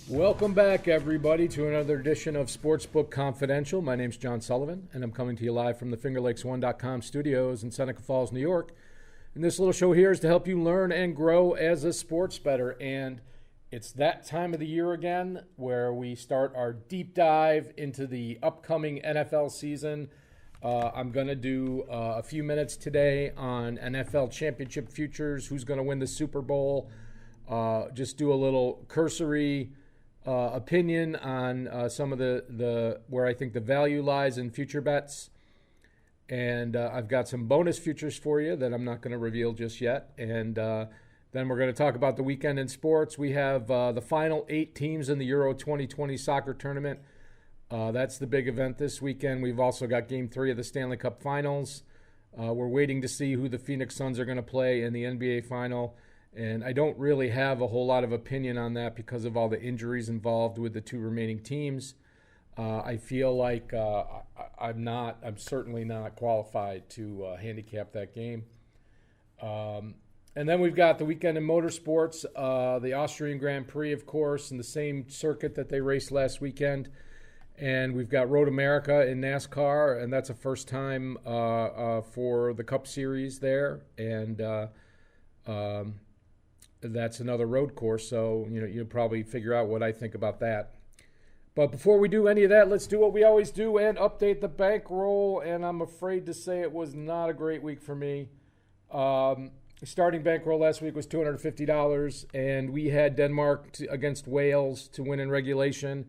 Welcome back, everybody, to another edition of Sportsbook Confidential. My name's John Sullivan, and I'm coming to you live from the FingerLakes1.com studios in Seneca Falls, New York. And this little show here is to help you learn and grow as a sports bettor. And it's that time of the year again where we start our deep dive into the upcoming NFL season. I'm going to do a few minutes today on NFL championship futures, who's going to win the Super Bowl, just do a little cursory opinion on some of the where I think the value lies in future bets. And I've got some bonus futures for you that I'm not going to reveal just yet. And then we're going to talk about the weekend in sports. We have the final 8 teams in the Euro 2020 soccer tournament. That's the big event this weekend. We've also got Game 3 of the Stanley Cup Finals. We're waiting to see who the Phoenix Suns are going to play in the NBA Final. And I don't really have a whole lot of opinion on that because of all the injuries involved with the 2 remaining teams. I feel like I'm certainly not qualified to handicap that game. And then we've got the weekend in motorsports, the Austrian Grand Prix, of course, in the same circuit that they raced last weekend. And we've got Road America in NASCAR, and that's a first time for the Cup Series there. And that's another road course, so you'll probably figure out what I think about that. But before we do any of that, let's do what we always do and update the bankroll. And I'm afraid to say it was not a great week for me. Starting bankroll last week was $250, and we had Denmark against Wales to win in regulation,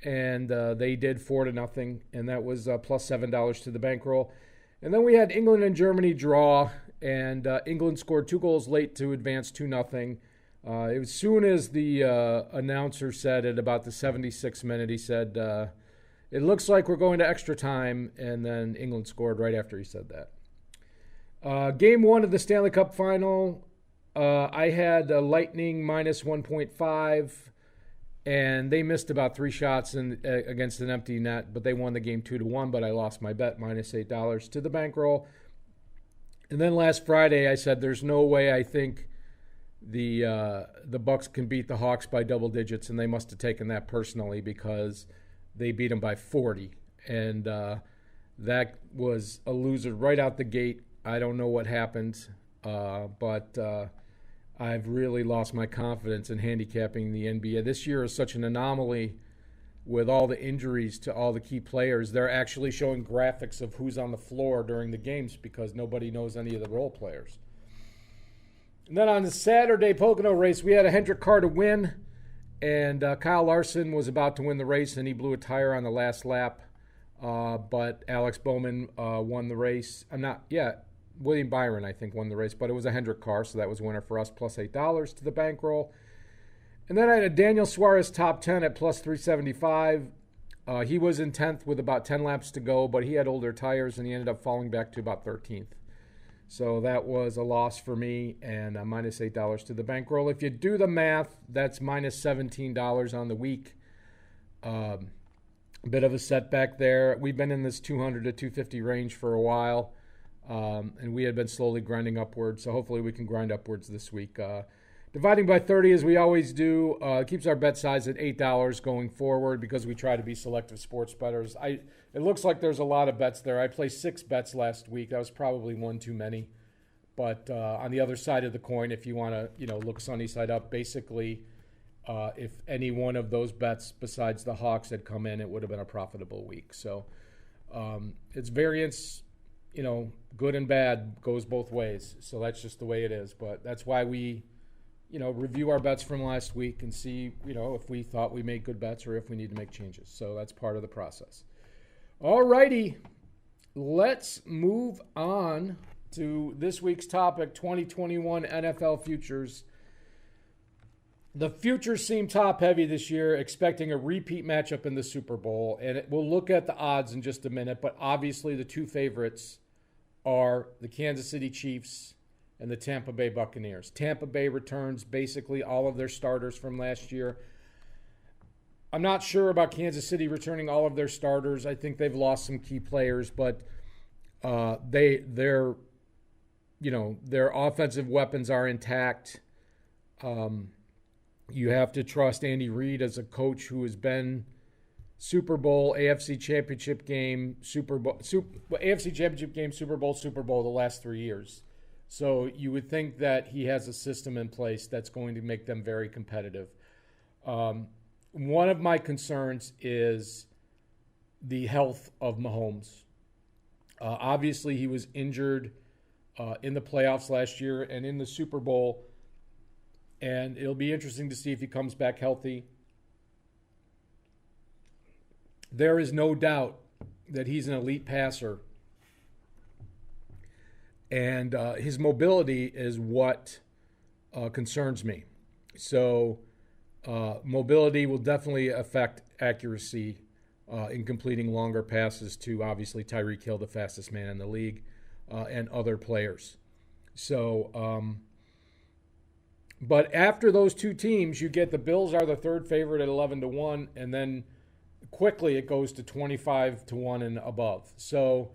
and they did 4-0, and that was plus $7 to the bankroll. And then we had England and Germany draw, and England scored 2 goals late to advance 2-0. As soon as the announcer said at about the 76th minute, he said, it looks like we're going to extra time, and then England scored right after he said that. Game 1 of the Stanley Cup Final, I had Lightning minus 1.5, and they missed about 3 shots against an empty net, but they won the game 2-1, but I lost my bet, minus $8 to the bankroll. And then last Friday, I said there's no way I think the Bucks can beat the Hawks by double digits, and they must have taken that personally because they beat them by 40. And that was a loser right out the gate. I don't know what happened, but I've really lost my confidence in handicapping the NBA. This year is such an anomaly with all the injuries to all the key players. They're actually showing graphics of who's on the floor during the games because nobody knows any of the role players. And then on the Saturday Pocono race, we had a Hendrick car to win, and Kyle Larson was about to win the race, and he blew a tire on the last lap. But Alex Bowman won the race. William Byron, I think, won the race, but it was a Hendrick car, so that was a winner for us, plus $8 to the bankroll. And then I had a Daniel Suarez top 10 at plus 375. He was in 10th with about 10 laps to go, but he had older tires, and he ended up falling back to about 13th. So that was a loss for me, and minus $8 to the bankroll. If you do the math, that's minus $17 on the week. A bit of a setback there. We've been in this 200 to 250 range for a while, and we had been slowly grinding upwards, so hopefully we can grind upwards this week. Dividing by 30, as we always do, keeps our bet size at $8 going forward because we try to be selective sports bettors. It looks like there's a lot of bets there. I placed 6 bets last week. That was probably one too many. But on the other side of the coin, if you want to look sunny side up, basically if any one of those bets besides the Hawks had come in, it would have been a profitable week. So it's variance, good and bad goes both ways. So that's just the way it is. But that's why we review our bets from last week and see, if we thought we made good bets or if we need to make changes. So that's part of the process. All righty, let's move on to this week's topic, 2021 NFL futures. The futures seem top-heavy this year, expecting a repeat matchup in the Super Bowl. And we'll look at the odds in just a minute, but obviously the 2 favorites are the Kansas City Chiefs and the Tampa Bay Buccaneers. Tampa Bay returns basically all of their starters from last year. I'm not sure about Kansas City returning all of their starters. I think they've lost some key players, but their offensive weapons are intact. You have to trust Andy Reid as a coach who has been Super Bowl, AFC Championship game, AFC Championship game, Super Bowl the last 3 years. So you would think that he has a system in place that's going to make them very competitive. One of my concerns is the health of Mahomes. Obviously, he was injured in the playoffs last year and in the Super Bowl, and it'll be interesting to see if he comes back healthy. There is no doubt that he's an elite passer, and his mobility is what concerns me. So mobility will definitely affect accuracy in completing longer passes to, obviously, Tyreek Hill, the fastest man in the league, and other players. So, but after those two teams, you get the Bills are the third favorite at 11-1, and then quickly it goes to 25-1 and above. So,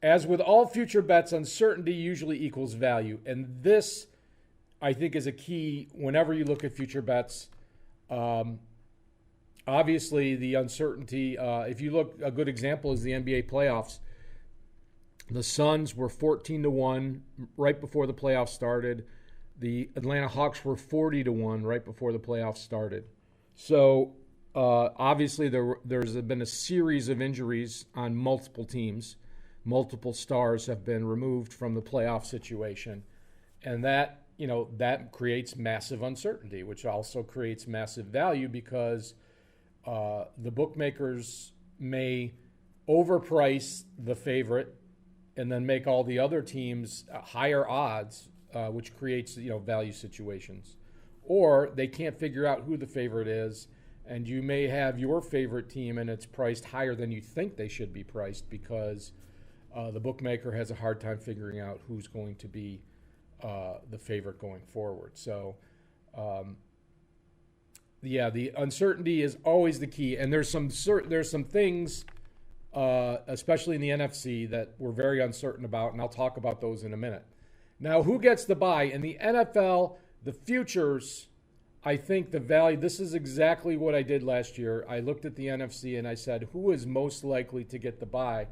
as with all future bets, uncertainty usually equals value. And this, I think, is a key whenever you look at future bets. Obviously, the uncertainty, if you look, a good example is the NBA playoffs. The Suns were 14-1 right before the playoffs started. The Atlanta Hawks were 40-1 right before the playoffs started. So, obviously, there's been a series of injuries on multiple teams. Multiple stars have been removed from the playoff situation. And that creates massive uncertainty, which also creates massive value because the bookmakers may overprice the favorite and then make all the other teams higher odds, which creates value situations. Or they can't figure out who the favorite is, and you may have your favorite team and it's priced higher than you think they should be priced because the bookmaker has a hard time figuring out who's going to be the favorite going forward. So, the uncertainty is always the key, and there's some things, especially in the NFC, that we're very uncertain about, and I'll talk about those in a minute. Now, who gets the bye in the NFL? The futures, I think the value. This is exactly what I did last year. I looked at the NFC and I said, who is most likely to get the bye?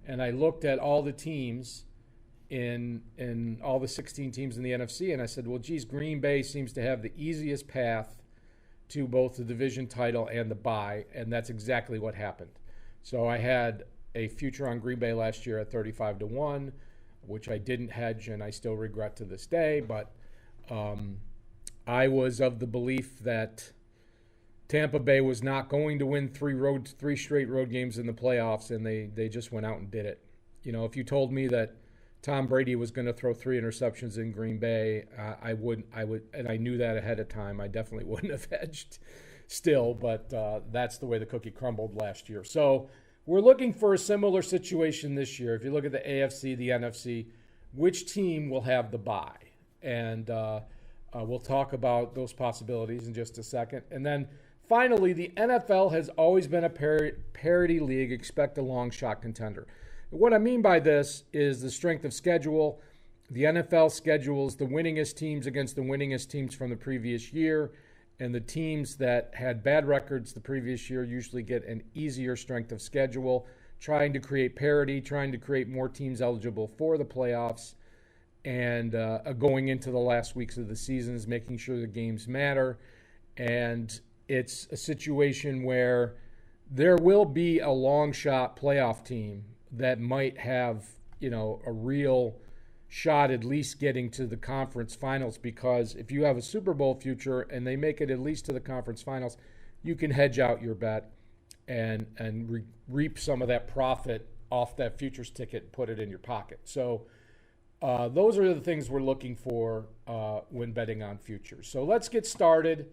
And I looked at all the teams in all the 16 teams in the NFC, and I said, well, geez, Green Bay seems to have the easiest path to both the division title and the bye, and that's exactly what happened. So I had a future on Green Bay last year at 35-1, which I didn't hedge, and I still regret to this day, but I was of the belief that Tampa Bay was not going to win three straight road games in the playoffs, and they just went out and did it. If you told me that Tom Brady was going to throw 3 interceptions in Green Bay, I would, and I knew that ahead of time. I definitely wouldn't have hedged still, but that's the way the cookie crumbled last year. So we're looking for a similar situation this year. If you look at the AFC, the NFC, which team will have the bye? And we'll talk about those possibilities in just a second. And then finally, the NFL has always been a parity league. Expect a long shot contender. What I mean by this is the strength of schedule. The NFL schedules the winningest teams against the winningest teams from the previous year, and the teams that had bad records the previous year usually get an easier strength of schedule, trying to create parity, trying to create more teams eligible for the playoffs, and going into the last weeks of the seasons, making sure the games matter. And it's a situation where there will be a long shot playoff team that might have, a real shot at least getting to the conference finals, because if you have a Super Bowl future and they make it at least to the conference finals, you can hedge out your bet and reap some of that profit off that futures ticket and put it in your pocket. So those are the things we're looking for when betting on futures. So let's get started,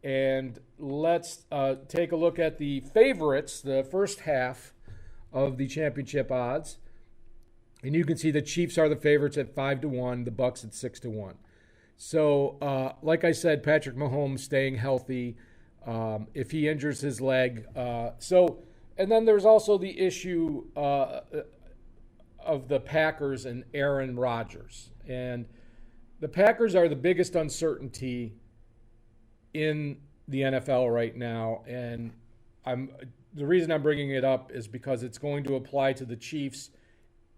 and let's take a look at the favorites, the first half of the championship odds. And you can see the Chiefs are the favorites at 5-1, the Bucs at 6-1. So, like I said, Patrick Mahomes staying healthy. If he injures his leg, and then there's also the issue of the Packers and Aaron Rodgers. And the Packers are the biggest uncertainty in the NFL right now, and the reason I'm bringing it up is because it's going to apply to the Chiefs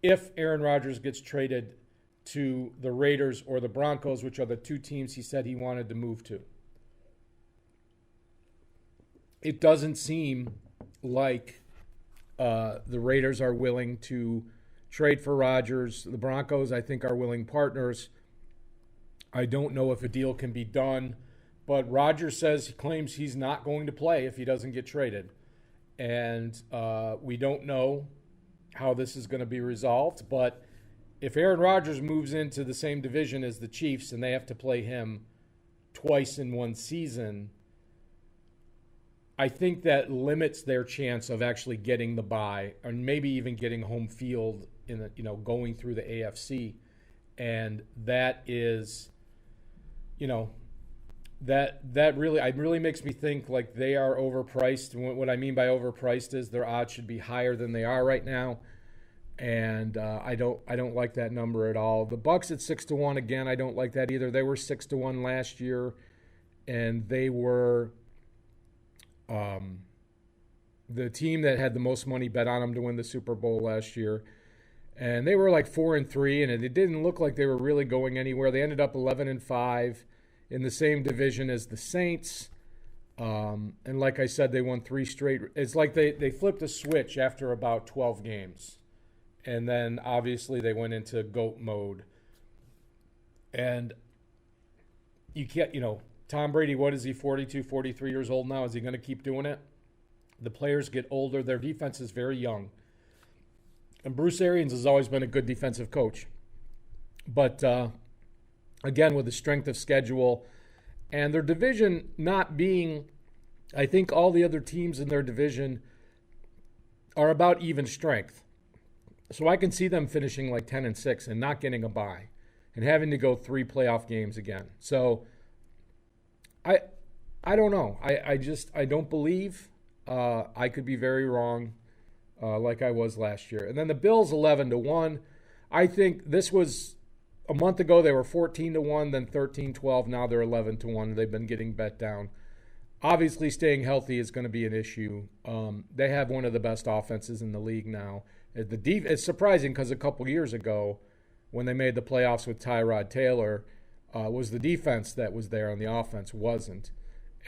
if Aaron Rodgers gets traded to the Raiders or the Broncos, which are the two teams he said he wanted to move to. It doesn't seem like the Raiders are willing to trade for Rodgers. The Broncos, I think, are willing partners. I don't know if a deal can be done, but Rodgers claims he's not going to play if he doesn't get traded. And we don't know how this is going to be resolved, but if Aaron Rodgers moves into the same division as the Chiefs and they have to play him twice in one season, I think that limits their chance of actually getting the bye, or maybe even getting home field in the, going through the AFC. And that is, that really makes me think like they are overpriced. And what I mean by overpriced is their odds should be higher than they are right now. And I don't like that number at all. The Bucs at 6-1 again. I don't like that either. They were 6-1 last year, and they were the team that had the most money bet on them to win the Super Bowl last year. And they were like 4-3, and it didn't look like they were really going anywhere. They ended up 11-5 in the same division as the Saints. And like I said, they won 3 straight. It's like they flipped a switch after about 12 games. And then obviously they went into GOAT mode. And you can't, Tom Brady, what is he, 42, 43 years old now? Is he going to keep doing it? The players get older. Their defense is very young. And Bruce Arians has always been a good defensive coach. But, again, with the strength of schedule and their division not being, I think all the other teams in their division are about even strength. So I can see them finishing like 10-6 and not getting a bye and having to go 3 playoff games again. So I don't know. I don't believe. I could be very wrong, like I was last year. And then the Bills 11-1. I think this was a month ago. They were 14-1, then 13-12. Now they're 11-1. They've been getting bet down. Obviously, staying healthy is going to be an issue. They have one of the best offenses in the league now. It's surprising because a couple years ago, when they made the playoffs with Tyrod Taylor, was the defense that was there and the offense wasn't.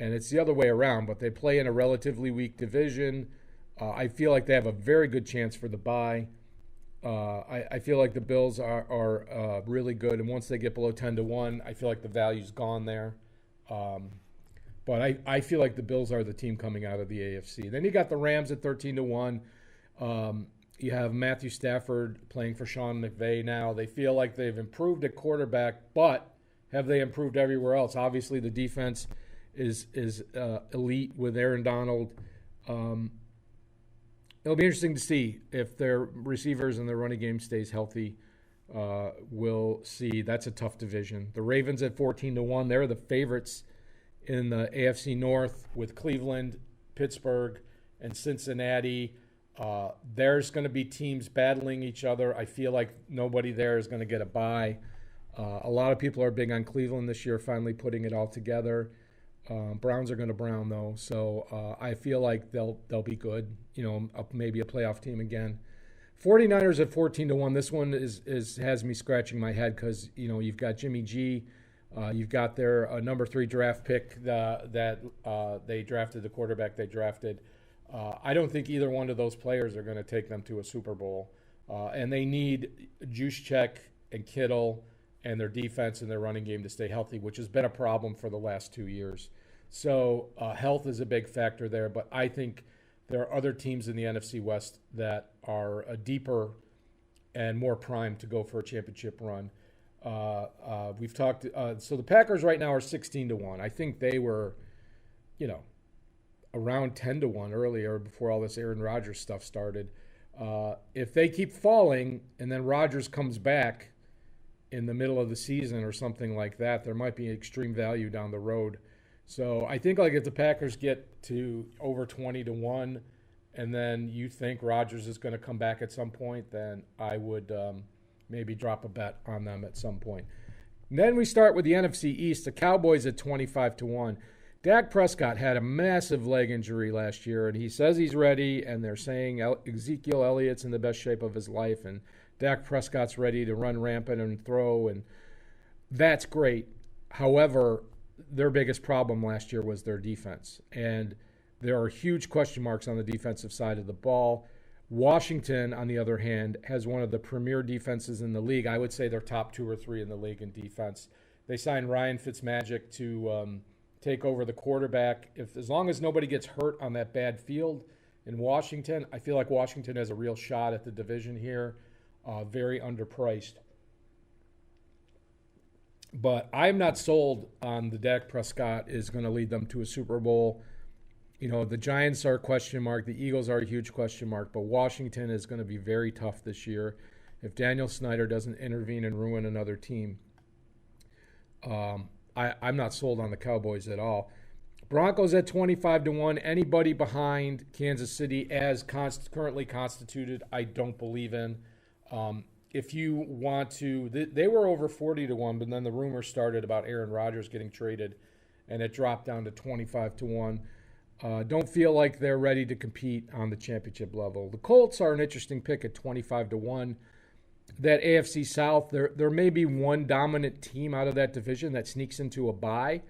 And it's the other way around, but they play in a relatively weak division. I feel like they have a very good chance for the bye. I feel like the Bills are really good, and once they get below 10-1, I feel like the value's gone there. But I feel like the Bills are the team coming out of the AFC. Then you got the Rams at 13-1. You have Matthew Stafford playing for Sean McVay now. They feel like they've improved at quarterback, but have they improved everywhere else? Obviously, the defense is elite with Aaron Donald. It'll be interesting to see if their receivers and their running game stays healthy. We'll see. That's a tough division. The Ravens at 14-1. They're the favorites in the AFC North with Cleveland, Pittsburgh, and Cincinnati. There's going to be teams battling each other. I feel like nobody there is going to get a bye. A lot of people are big on Cleveland this year, finally putting it all together. Browns are going to brown, though, so I feel like they'll be good. Maybe a playoff team again. 49ers at 14-1. This one has me scratching my head because you've got Jimmy G. You've got their number 3 draft pick that they drafted, the quarterback they drafted. I don't think either one of those players are going to take them to a Super Bowl. And they need Juszczyk and Kittle and their defense and their running game to stay healthy, which has been a problem for the last 2 years. So health is a big factor there. But I think there are other teams in the NFC West that are deeper and more primed to go for a championship run. We've talked. So the Packers right now are 16-1. I think they were, around 10-1 earlier before all this Aaron Rodgers stuff started. If they keep falling and then Rodgers comes back in the middle of the season or something like that, there might be extreme value down the road. So I think if the Packers get to over 20-1 and then you think Rodgers is going to come back at some point, then I would maybe drop a bet on them at some point. And then we start with the NFC East. The Cowboys at 25-1. Dak Prescott had a massive leg injury last year, and he says he's ready, and they're saying Ezekiel Elliott's in the best shape of his life, and Dak Prescott's ready to run rampant and throw, and that's great. However, their biggest problem last year was their defense, and there are huge question marks on the defensive side of the ball. Washington, on the other hand, has one of the premier defenses in the league. I would say they're top 2 or 3 in the league in defense. They signed Ryan Fitzmagic to take over the quarterback. As long as nobody gets hurt on that bad field in Washington, I feel like Washington has a real shot at the division here. Very underpriced. But I'm not sold on the Dak Prescott is going to lead them to a Super Bowl. You know, the Giants are a question mark. The Eagles are a huge question mark. But Washington is going to be very tough this year if Daniel Snyder doesn't intervene and ruin another team. I'm not sold on the Cowboys at all. Broncos at 25-1. Anybody behind Kansas City as currently constituted, I don't believe in. If you want to, they were over 40-1, but then the rumor started about Aaron Rodgers getting traded, and it dropped down to 25-1. Don't feel like they're ready to compete on the championship level. The Colts are an interesting pick at 25-1. That AFC South, there may be one dominant team out of that division that sneaks into a bye,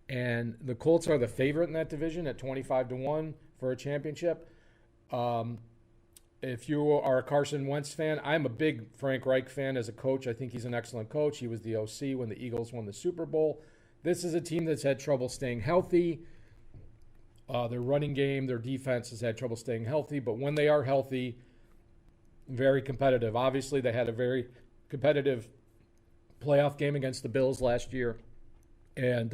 and the Colts are the favorite in that division at 25-1 for a championship. If you are a Carson Wentz fan, I'm a big Frank Reich fan as a coach. I think he's an excellent coach. He was the OC when the Eagles won the Super Bowl. This is a team that's had trouble staying healthy. Their running game, their defense has had trouble staying healthy, but when they are healthy, very competitive. Obviously, they had a very competitive playoff game against the Bills last year, and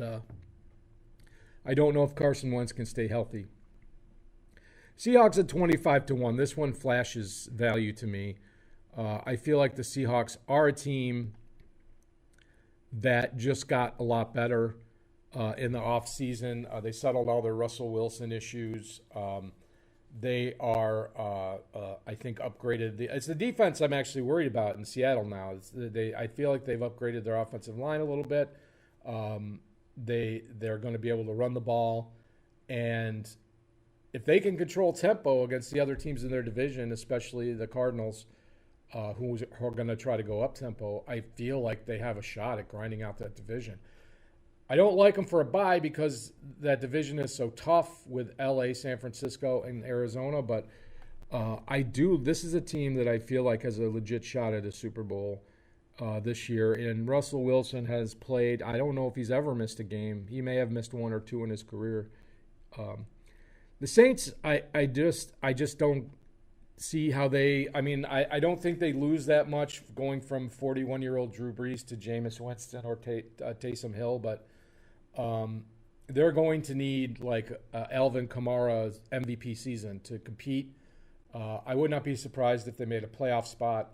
I don't know if Carson Wentz can stay healthy. Seahawks at 25-1. This one flashes value to me. I feel like the Seahawks are a team that just got a lot better in the offseason. They settled all their Russell Wilson issues. They are, I think, upgraded. It's the defense I'm actually worried about in Seattle now. I feel like they've upgraded their offensive line a little bit. They're going to be able to run the ball. And if they can control tempo against the other teams in their division, especially the Cardinals, who are going to try to go up tempo, I feel like they have a shot at grinding out that division. I don't like them for a bye because that division is so tough with LA, San Francisco, and Arizona. But I do. This is a team that I feel like has a legit shot at a Super Bowl this year. And Russell Wilson has played. I don't know if he's ever missed a game. He may have missed 1 or 2 in his career. The Saints, I just don't see how they. I mean, I don't think they lose that much going from 41-year-old Drew Brees to Jameis Winston or Taysom Hill, but. They're going to need like Alvin Kamara's MVP season to compete. I would not be surprised if they made a playoff spot,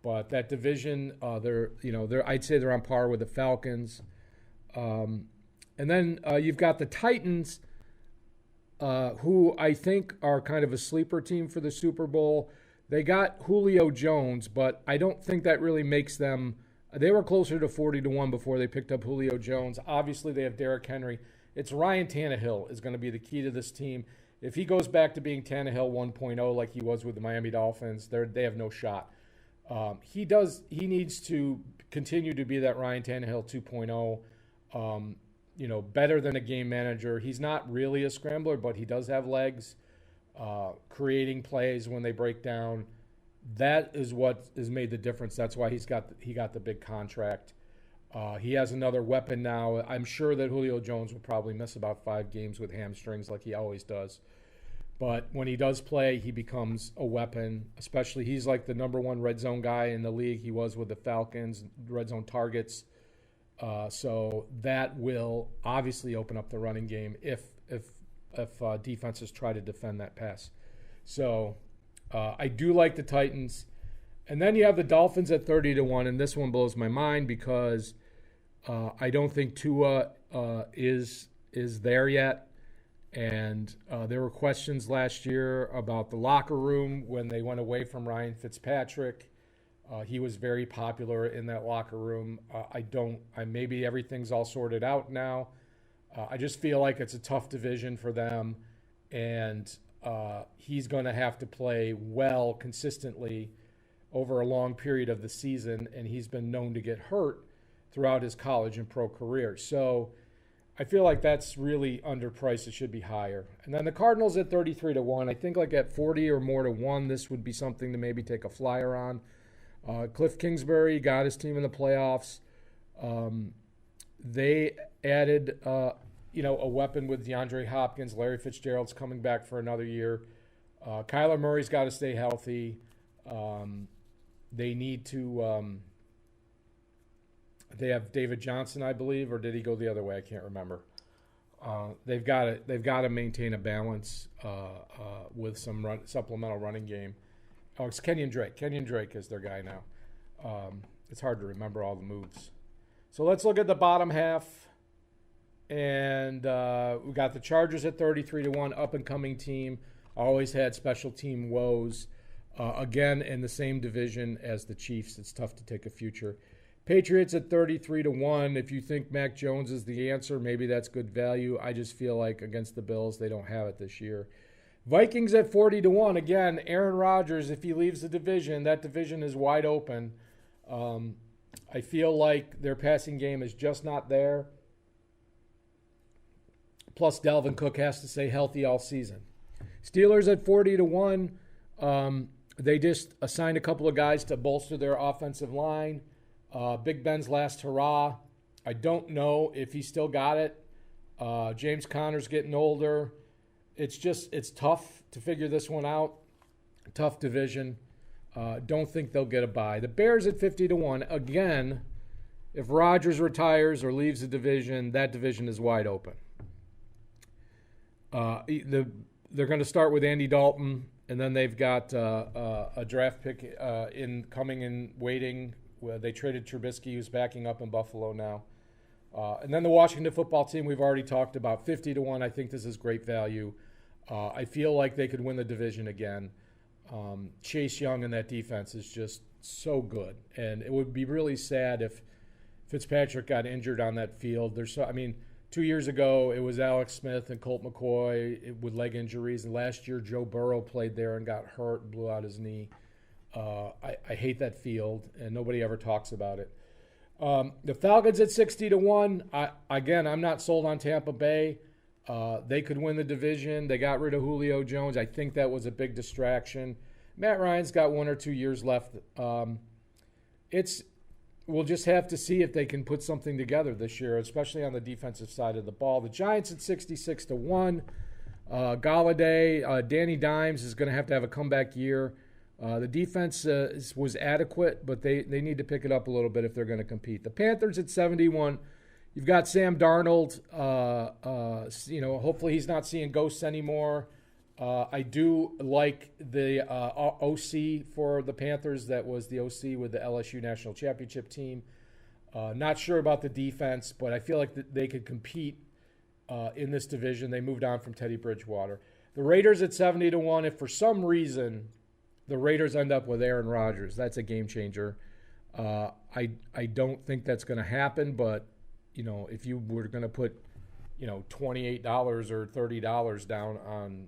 but that division, I'd say they're on par with the Falcons. And then you've got the Titans, who I think are kind of a sleeper team for the Super Bowl. They got Julio Jones, but I don't think that really makes them. They were closer to 40-1 before they picked up Julio Jones. Obviously, they have Derrick Henry. It's Ryan Tannehill is going to be the key to this team. If he goes back to being Tannehill 1.0 like he was with the Miami Dolphins, they have no shot. He needs to continue to be that Ryan Tannehill 2.0, better than a game manager. He's not really a scrambler, but he does have legs, creating plays when they break down. That is what has made the difference. That's why he got the big contract. He has another weapon now. I'm sure that Julio Jones will probably miss about 5 games with hamstrings like he always does. But when he does play, he becomes a weapon. Especially he's like the number 1 red zone guy in the league. He was with the Falcons, red zone targets. So that will obviously open up the running game if defenses try to defend that pass. So I do like the Titans. And then you have the Dolphins at 30-1, and this one blows my mind because I don't think Tua is there yet. And there were questions last year about the locker room when they went away from Ryan Fitzpatrick. He was very popular in that locker room. Maybe everything's all sorted out now. I just feel like it's a tough division for them, and he's going to have to play well consistently over a long period of the season, and he's been known to get hurt throughout his college and pro career. So I feel like that's really underpriced. It should be higher. And then the Cardinals at 33-1. I think like at 40 or more to 1, this would be something to maybe take a flyer on. Cliff Kingsbury got his team in the playoffs. They added, a weapon with DeAndre Hopkins. Larry Fitzgerald's coming back for another year. Kyler Murray's got to stay healthy. They need to. They have David Johnson, I believe, or did he go the other way? I can't remember. They've got to maintain a balance with some supplemental running game. Oh, it's Kenyon Drake. Kenyon Drake is their guy now. It's hard to remember all the moves. So let's look at the bottom half. And we got the Chargers at 33-1, up-and-coming team. Always had special team woes. Again, in the same division as the Chiefs. It's tough to take a future. Patriots at 33-1. If you think Mac Jones is the answer, maybe that's good value. I just feel like against the Bills, they don't have it this year. Vikings at 40-1. Again, Aaron Rodgers, if he leaves the division, that division is wide open. I feel like their passing game is just not there. Plus, Dalvin Cook has to stay healthy all season. Steelers at 40-1. They just assigned a couple of guys to bolster their offensive line. Big Ben's last hurrah. I don't know if he still got it. James Conner's getting older. It's tough to figure this one out. Tough division. Don't think they'll get a bye. The Bears at 50-1. Again, if Rodgers retires or leaves the division, that division is wide open. They're going to start with Andy Dalton, and then they've got a draft pick coming in waiting. They traded Trubisky, who's backing up in Buffalo now. And then the Washington football team we've already talked about, 50-1. I think this is great value. I feel like they could win the division again. Chase Young and that defense is just so good. And it would be really sad if Fitzpatrick got injured on that field. 2 years ago, it was Alex Smith and Colt McCoy with leg injuries. And last year, Joe Burrow played there and got hurt and blew out his knee. I hate that field, and nobody ever talks about it. The Falcons at 60-1. I'm not sold on Tampa Bay. They could win the division. They got rid of Julio Jones. I think that was a big distraction. Matt Ryan's got 1 or 2 years left. We'll just have to see if they can put something together this year, especially on the defensive side of the ball. The Giants at 66-1. Galladay, Danny Dimes is going to have a comeback year. The defense was adequate, but they need to pick it up a little bit if they're going to compete. The Panthers at 71. You've got Sam Darnold. Hopefully he's not seeing ghosts anymore. I do like the OC for the Panthers. That was the OC with the LSU National Championship team. Not sure about the defense, but I feel like they could compete in this division. They moved on from Teddy Bridgewater. The Raiders at 70-1. If for some reason the Raiders end up with Aaron Rodgers, that's a game changer. I don't think that's going to happen, but if you were going to put $28 or $30 down on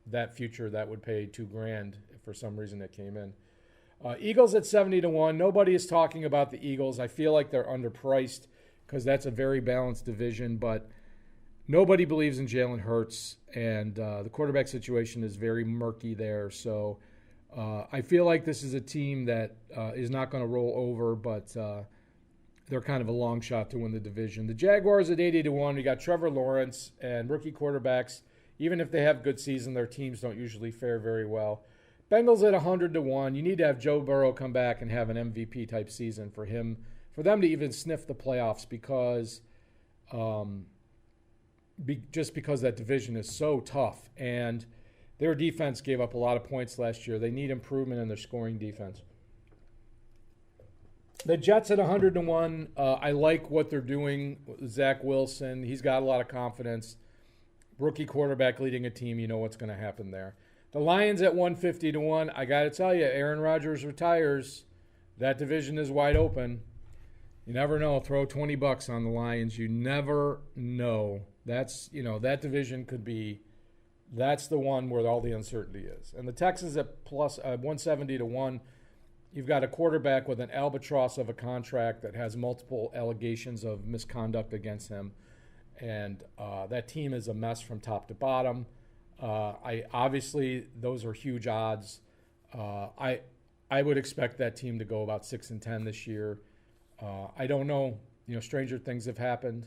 that future, that would pay $2,000 if for some reason that came in. Eagles at 70-1. Nobody is talking about the Eagles. I feel like they're underpriced because that's a very balanced division, but nobody believes in Jalen Hurts, and the quarterback situation is very murky there. So I feel like this is a team that is not going to roll over, but they're kind of a long shot to win the division. The Jaguars at 80-1. We got Trevor Lawrence, and rookie quarterbacks, even if they have good season, their teams don't usually fare very well. Bengals at 100-1. You need to have Joe Burrow come back and have an MVP type season for them to even sniff the playoffs because that division is so tough, and their defense gave up a lot of points last year. They need improvement in their scoring defense. The Jets at 100-1. I like what they're doing with Zach Wilson. He's got a lot of confidence. Rookie quarterback leading a team, you know what's going to happen there. The Lions at 150-1. I got to tell you, Aaron Rodgers retires. that division is wide open. You never know. Throw $20 on the Lions. You never know. That's, that division could be, that's the one where all the uncertainty is. And the Texans at plus 170 to 1. You've got a quarterback with an albatross of a contract that has multiple allegations of misconduct against him. And that team is a mess from top to bottom. Obviously, those are huge odds. I would expect that team to go about 6-10 this year. I don't know. Stranger things have happened.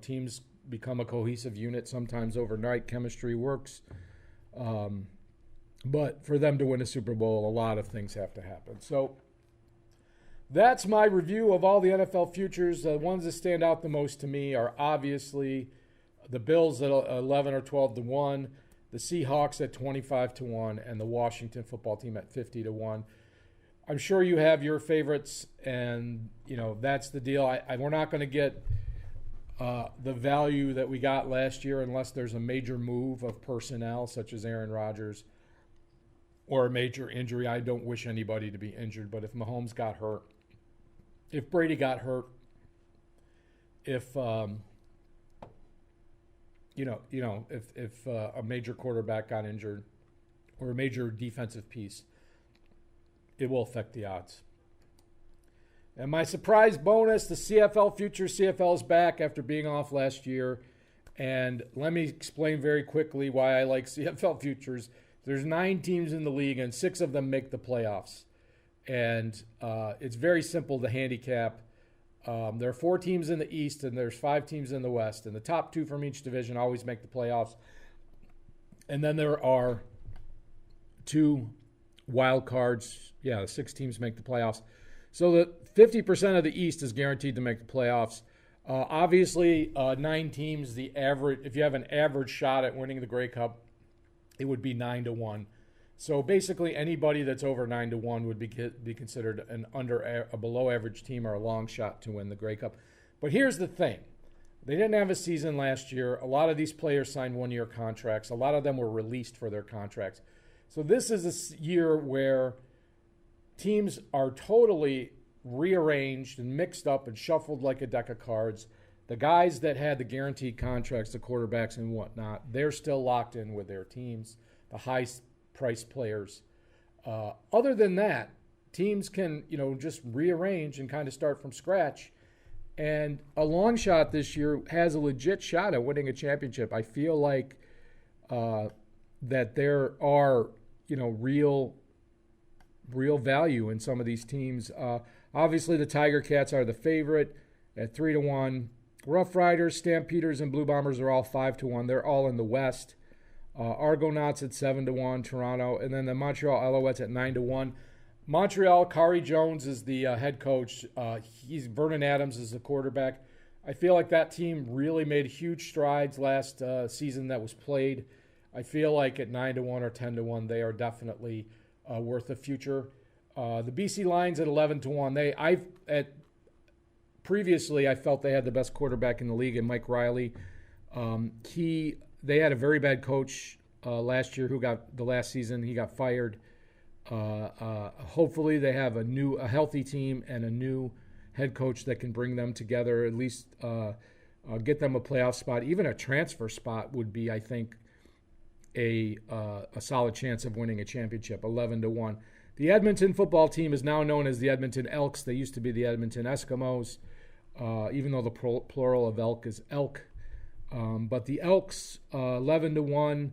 Teams become a cohesive unit sometimes overnight. Chemistry works. But for them to win a Super Bowl, a lot of things have to happen. So that's my review of all the NFL futures. The ones that stand out the most to me are obviously the Bills at 11 or 12 to 1, the Seahawks at 25 to 1, and the Washington football team at 50 to 1. I'm sure you have your favorites, and that's the deal. We're not going to get the value that we got last year unless there's a major move of personnel, such as Aaron Rodgers, or a major injury. I don't wish anybody to be injured, but if Mahomes got hurt, if Brady got hurt, if a major quarterback got injured or a major defensive piece, it will affect the odds. And my surprise bonus, the CFL future. CFL is back after being off last year. And let me explain very quickly why I like CFL futures. There's 9 teams in the league, and 6 of them make the playoffs. And it's very simple to handicap. There are 4 teams in the East, and there's 5 teams in the West. And the top 2 from each division always make the playoffs. And then there are 2 wild cards. 6 teams make the playoffs. So that 50% of the East is guaranteed to make the playoffs. Obviously, 9 teams, the average, if you have an average shot at winning the Grey Cup, it would be 9 to 1. So basically, anybody that's over 9 to 1 would be considered a below average team or a long shot to win the Grey Cup. But here's the thing: they didn't have a season last year. A lot of these players signed 1-year contracts. A lot of them were released for their contracts. So this is a year where teams are totally rearranged and mixed up and shuffled like a deck of cards. The guys that had the guaranteed contracts, the quarterbacks and whatnot, they're still locked in with their teams, the high-priced players. Other than that, teams can, just rearrange and kind of start from scratch. And a long shot this year has a legit shot at winning a championship. I feel like that there are, real value in some of these teams. Obviously, the Tiger Cats are the favorite at 3 to 1. Rough Riders, Stampeders, and Blue Bombers are all 5 to 1. They're all in the West. Argonauts at 7 to 1. Toronto, and then the Montreal Alouettes at 9 to 1. Montreal, Kari Jones is the head coach. Vernon Adams is the quarterback. I feel like that team really made huge strides last season that was played. I feel like at 9 to 1 or 10 to 1, they are definitely worth a future. The BC Lions at 11 to 1. Previously, I felt they had the best quarterback in the league, and Mike Riley. They had a very bad coach last year the last season. He got fired. Hopefully, they have a healthy team and a new head coach that can bring them together, at least get them a playoff spot. Even a transfer spot would be, I think, a solid chance of winning a championship, 11 to 1. The Edmonton football team is now known as the Edmonton Elks. They used to be the Edmonton Eskimos, even though the plural of elk is elk. But the Elks, 11 to 1.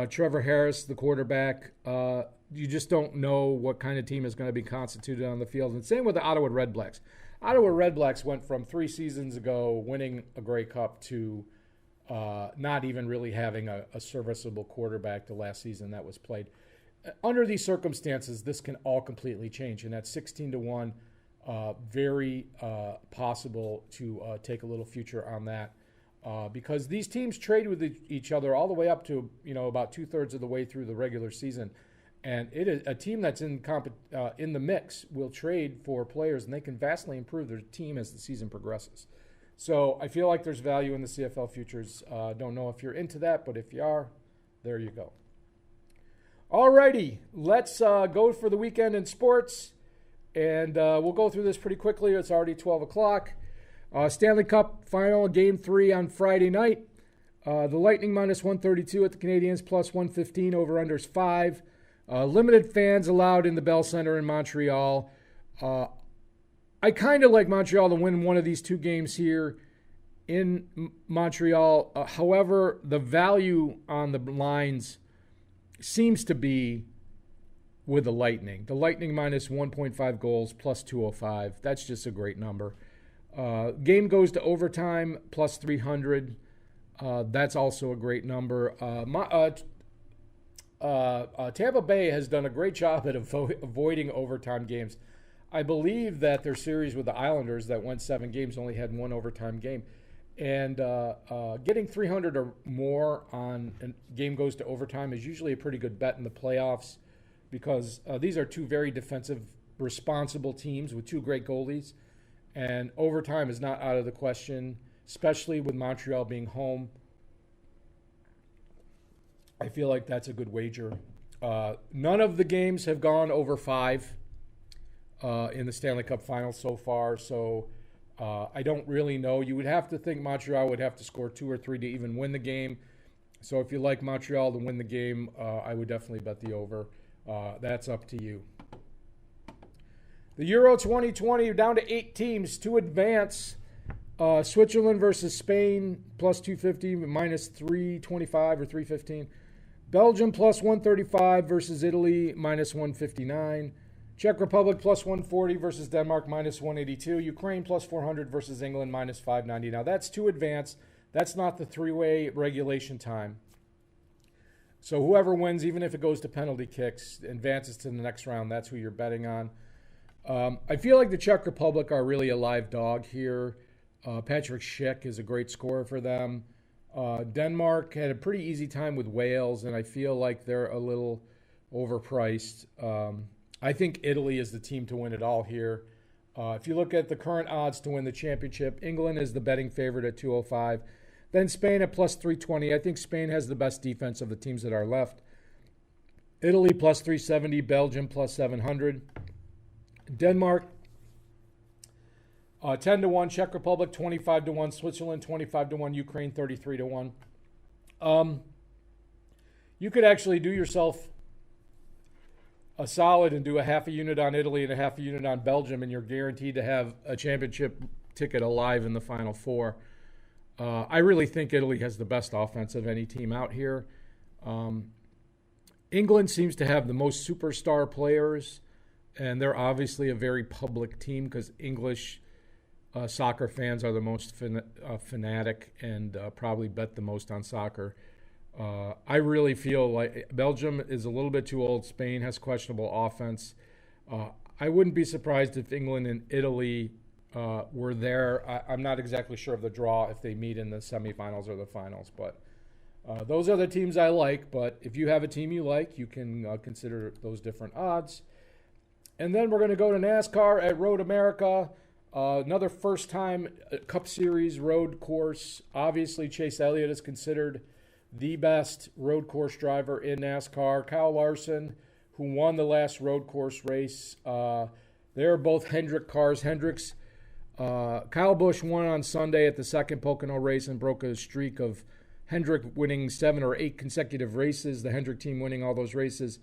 Trevor Harris, the quarterback. You just don't know what kind of team is going to be constituted on the field. And same with the Ottawa Redblacks. Ottawa Redblacks went from 3 seasons ago winning a Grey Cup to not even really having a serviceable quarterback the last season that was played. Under these circumstances, this can all completely change. And at 16 to 1, very possible to take a little future on that. Because these teams trade with each other all the way up to, about 2/3 of the way through the regular season. And it is a team that's in the mix will trade for players, and they can vastly improve their team as the season progresses. So I feel like there's value in the CFL futures. Don't know if you're into that, but if you are, there you go. Alrighty, let's go for the weekend in sports. And we'll go through this pretty quickly. It's already 12 o'clock. Stanley Cup final, Game 3 on Friday night. The Lightning minus 132 at the Canadiens, plus 115, over-unders 5. Limited fans allowed in the Bell Center in Montreal. I kind of like Montreal to win one of these two games here in Montreal. However, the value on the lines seems to be with the Lightning. The Lightning minus 1.5 goals, plus 205. That's just a great number. Game goes to overtime, plus 300. That's also a great number. Tampa Bay has done a great job at avoiding overtime games. I believe that their series with the Islanders that went 7 games only had 1 overtime game. And getting 300 or more on a game goes to overtime is usually a pretty good bet in the playoffs because these are two very defensive, responsible teams with 2 great goalies. And overtime is not out of the question, especially with Montreal being home. I feel like that's a good wager. None of the games have gone over 5 in the Stanley Cup Finals so far, so I don't really know. You would have to think Montreal would have to score 2 or 3 to even win the game. So if you like Montreal to win the game, I would definitely bet the over. That's up to you. The Euro 2020, down to 8 teams to advance. Switzerland versus Spain, plus 250, minus 325 or 315. Belgium, plus 135 versus Italy, minus 159. Czech Republic, plus 140 versus Denmark, minus 182. Ukraine, plus 400 versus England, minus 590. Now, that's to advance. That's not the 3-way regulation time. So whoever wins, even if it goes to penalty kicks, advances to the next round. That's who you're betting on. I feel like the Czech Republic are really a live dog here. Patrick Schick is a great scorer for them. Denmark had a pretty easy time with Wales, and I feel like they're a little overpriced. I think Italy is the team to win it all here. If you look at the current odds to win the championship, England is the betting favorite at 205. Then Spain at plus 320. I think Spain has the best defense of the teams that are left. Italy plus 370. Belgium plus 700. Denmark 10-1. Czech Republic 25-1. Switzerland 25-1. Ukraine 33-1. You could actually do yourself a solid and do a half a unit on Italy and a half a unit on Belgium, and you're guaranteed to have a championship ticket alive in the Final Four. I really think Italy has the best offense of any team out here. England seems to have the most superstar players, and they're obviously a very public team because English soccer fans are the most fanatic and probably bet the most on soccer. I really feel like Belgium is a little bit too old. Spain has questionable offense. I wouldn't be surprised if England and Italy were there. I'm not exactly sure of the draw if they meet in the semifinals or the finals, but those are the teams I like. But if you have a team you like, you can consider those different odds. And then we're going to go to NASCAR at Road America. Another first-time Cup Series road course. Obviously, Chase Elliott is considered the best road course driver in NASCAR. Kyle Larson, who won the last road course race. They're both Hendrick cars. Kyle Busch won on Sunday at the second Pocono race and broke a streak of Hendrick winning 7 or 8 consecutive races, the Hendrick team winning all those races.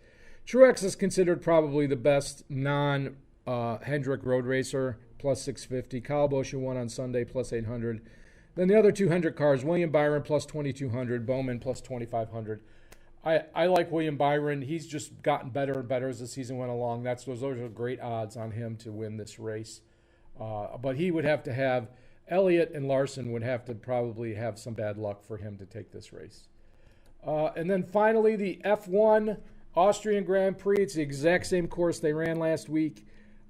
Truex is considered probably the best non-Hendrick road racer, plus 650. Kyle Busch, who won on Sunday, plus 800. Then the other 2 Hendrick cars, William Byron, plus 2,200. Bowman, plus 2,500. I like William Byron. He's just gotten better and better as the season went along. Those are great odds on him to win this race. But he would have to have, Elliott and Larson would have to probably have some bad luck for him to take this race. And then finally, the F1 Austrian Grand Prix. It's the exact same course they ran last week.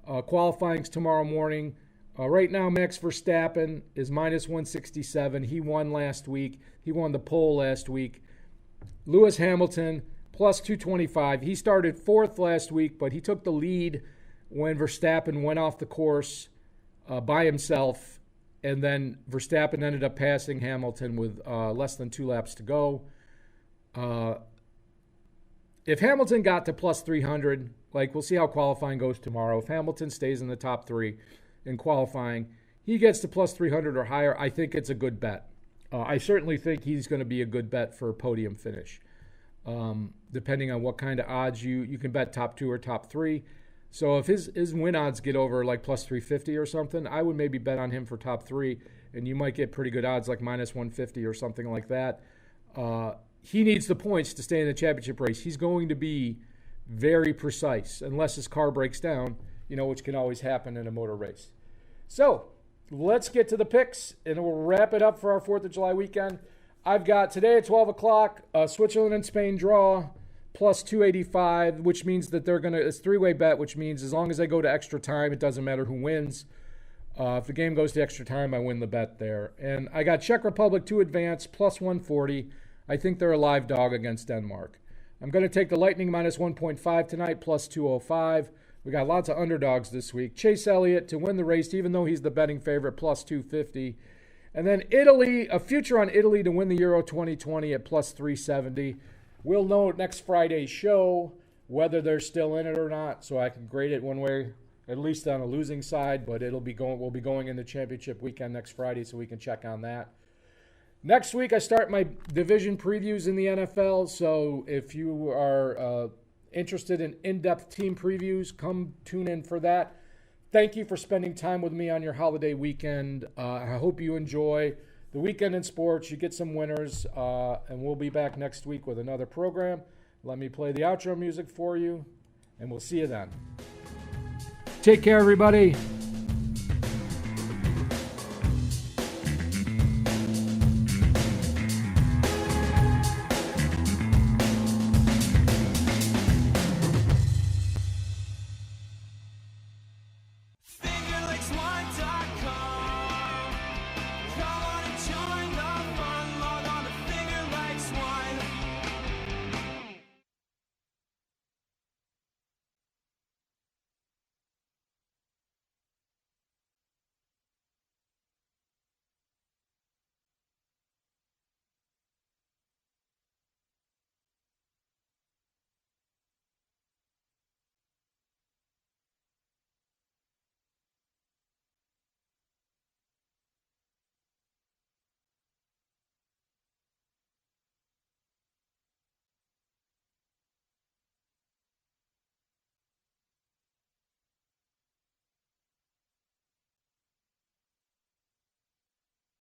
Qualifying's tomorrow morning. Right now, Max Verstappen is minus 167. He won last week. He won the pole last week. Lewis Hamilton, plus 225. He started 4th last week, but he took the lead when Verstappen went off the course by himself. And then Verstappen ended up passing Hamilton with less than 2 laps to go. if Hamilton got to plus 300, like we'll see how qualifying goes tomorrow. If Hamilton stays in the top 3 in qualifying, he gets to plus 300 or higher, I think it's a good bet. I certainly think he's going to be a good bet for a podium finish. Depending on what kind of odds you can bet top 2 or top 3. So if his win odds get over like plus 350 or something, I would maybe bet on him for top 3, and you might get pretty good odds like minus 150 or something like that. He needs the points to stay in the championship race. He's going to be very precise unless his car breaks down, which can always happen in a motor race. So let's get to the picks, and we'll wrap it up for our 4th of July weekend. I've got today at 12 o'clock, Switzerland and Spain draw, plus 285, which means that it's a 3-way bet, which means as long as they go to extra time, it doesn't matter who wins. If the game goes to extra time, I win the bet there. And I got Czech Republic to advance, plus 140. I think they're a live dog against Denmark. I'm going to take the Lightning minus 1.5 tonight, plus 205. We got lots of underdogs this week. Chase Elliott to win the race, even though he's the betting favorite, plus 250. And then Italy, a future on Italy to win the Euro 2020 at plus 370. We'll know next Friday's show whether they're still in it or not, so I can grade it one way, at least on a losing side, but we'll be going into championship weekend next Friday, so we can check on that. Next week, I start my division previews in the NFL, so if you are interested in in-depth team previews, come tune in for that. Thank you for spending time with me on your holiday weekend. I hope you enjoy the weekend in sports. You get some winners, and we'll be back next week with another program. Let me play the outro music for you, and we'll see you then. Take care, everybody.